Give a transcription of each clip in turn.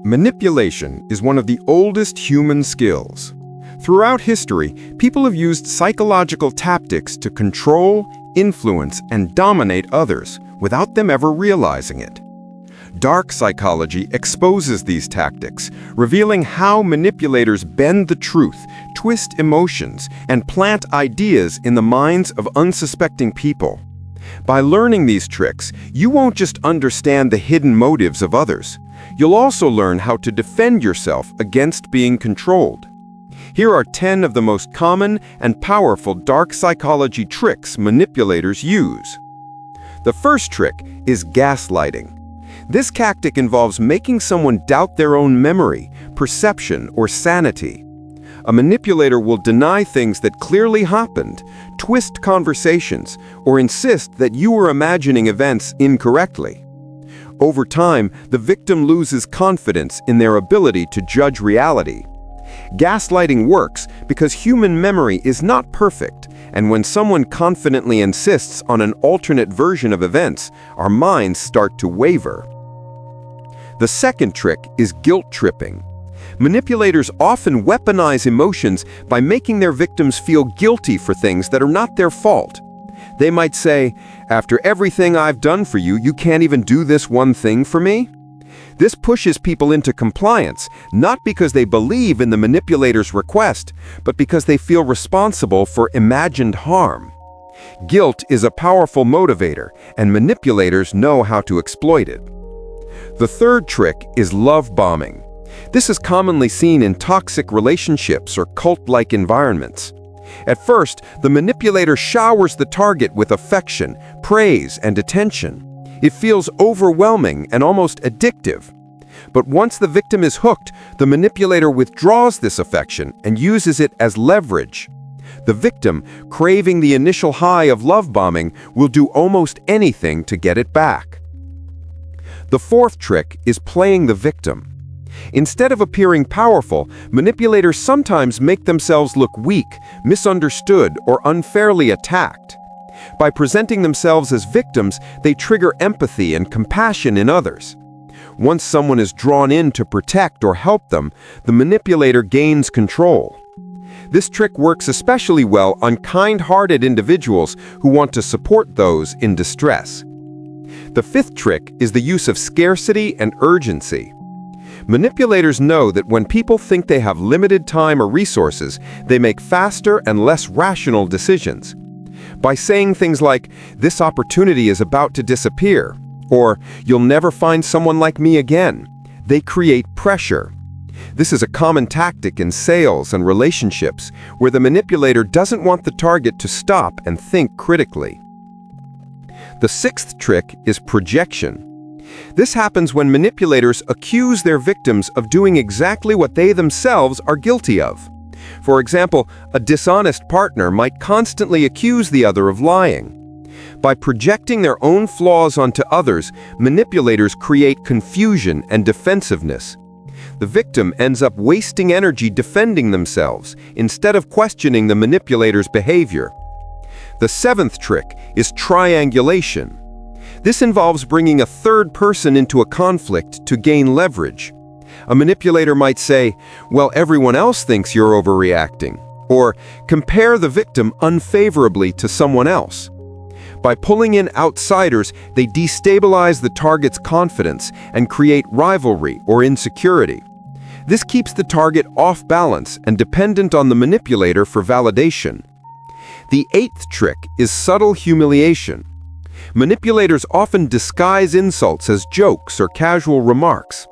Manipulation is one of the oldest human skills. Throughout history, people have used psychological tactics to control, influence, and dominate others without them ever realizing it. Dark psychology exposes these tactics, revealing how manipulators bend the truth, twist emotions, and plant ideas in the minds of unsuspecting people. By learning these tricks, you won't just understand the hidden motives of others. You'll also learn how to defend yourself against being controlled. Here are 10 of the most common and powerful dark psychology tricks manipulators use. The first trick is gaslighting. This tactic involves making someone doubt their own memory, perception, or sanity. A manipulator will deny things that clearly happened, twist conversations, or insist that you were imagining events incorrectly. Over time, the victim loses confidence in their ability to judge reality. Gaslighting works because human memory is not perfect, and when someone confidently insists on an alternate version of events, our minds start to waver. The second trick is guilt tripping. Manipulators often weaponize emotions by making their victims feel guilty for things that are not their fault. They might say, "After everything I've done for you, you can't even do this one thing for me?" This pushes people into compliance, not because they believe in the manipulator's request, but because they feel responsible for imagined harm. Guilt is a powerful motivator, and manipulators know how to exploit it. The third trick is love bombing. This is commonly seen in toxic relationships or cult-like environments. At first, the manipulator showers the target with affection, praise, and attention. It feels overwhelming and almost addictive. But once the victim is hooked, the manipulator withdraws this affection and uses it as leverage. The victim, craving the initial high of love bombing, will do almost anything to get it back. The fourth trick is playing the victim. Instead of appearing powerful, manipulators sometimes make themselves look weak, misunderstood, or unfairly attacked. By presenting themselves as victims, they trigger empathy and compassion in others. Once someone is drawn in to protect or help them, the manipulator gains control. This trick works especially well on kind-hearted individuals who want to support those in distress. The fifth trick is the use of scarcity and urgency. Manipulators know that when people think they have limited time or resources, they make faster and less rational decisions. By saying things like, "This opportunity is about to disappear," or "You'll never find someone like me again," they create pressure. This is a common tactic in sales and relationships, where the manipulator doesn't want the target to stop and think critically. The sixth trick is projection. This happens when manipulators accuse their victims of doing exactly what they themselves are guilty of. For example, a dishonest partner might constantly accuse the other of lying. By projecting their own flaws onto others, manipulators create confusion and defensiveness. The victim ends up wasting energy defending themselves instead of questioning the manipulator's behavior. The seventh trick is triangulation. This involves bringing a third person into a conflict to gain leverage. A manipulator might say, "Well, everyone else thinks you're overreacting," or compare the victim unfavorably to someone else. By pulling in outsiders, they destabilize the target's confidence and create rivalry or insecurity. This keeps the target off balance and dependent on the manipulator for validation. The eighth trick is subtle humiliation. Manipulators often disguise insults as jokes or casual remarks.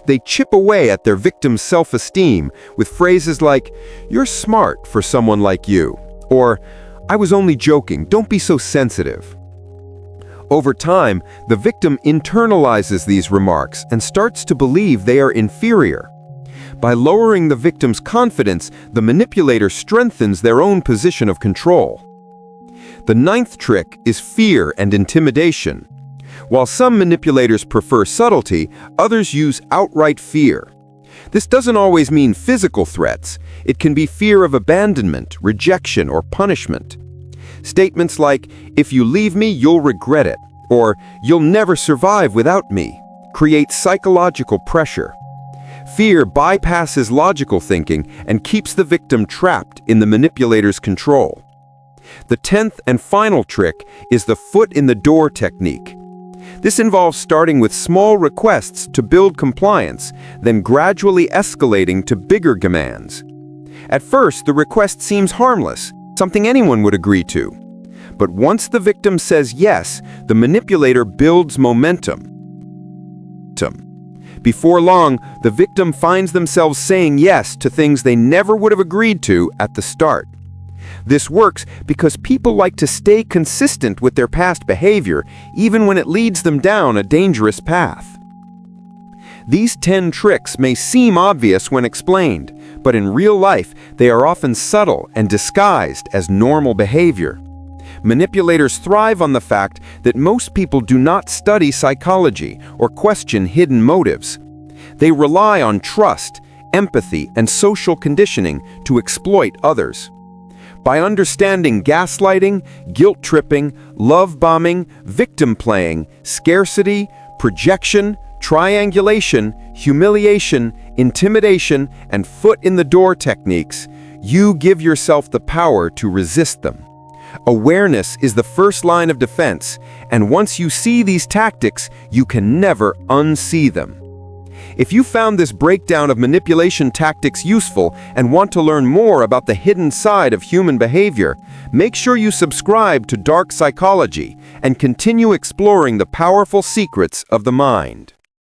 They chip away at their victim's self-esteem with phrases like, "You're smart for someone like you," or "I was only joking, don't be so sensitive." Over time, the victim internalizes these remarks and starts to believe they are inferior. By lowering the victim's confidence, the manipulator strengthens their own position of control. The ninth trick is fear and intimidation. While some manipulators prefer subtlety, others use outright fear. This doesn't always mean physical threats. It can be fear of abandonment, rejection, or punishment. Statements like, "If you leave me, you'll regret it," or "You'll never survive without me," creates psychological pressure. Fear bypasses logical thinking and keeps the victim trapped in the manipulator's control. The 10th and final trick is the foot in the door technique. This involves starting with small requests to build compliance, then gradually escalating to bigger demands. At first, the request seems harmless, something anyone would agree to. But once the victim says yes, the manipulator builds momentum. Before long, the victim finds themselves saying yes to things they never would have agreed to at the start. This works because people like to stay consistent with their past behavior, even when it leads them down a dangerous path. These 10 tricks may seem obvious when explained, but in real life, they are often subtle and disguised as normal behavior. Manipulators thrive on the fact that most people do not study psychology or question hidden motives. They rely on trust, empathy, and social conditioning to exploit others. By understanding gaslighting, guilt-tripping, love-bombing, victim-playing, scarcity, projection, triangulation, humiliation, intimidation, and foot-in-the-door techniques, you give yourself the power to resist them. Awareness is the first line of defense, and once you see these tactics, you can never unsee them. If you found this breakdown of manipulation tactics useful and want to learn more about the hidden side of human behavior, make sure you subscribe to Dark Psychology and continue exploring the powerful secrets of the mind.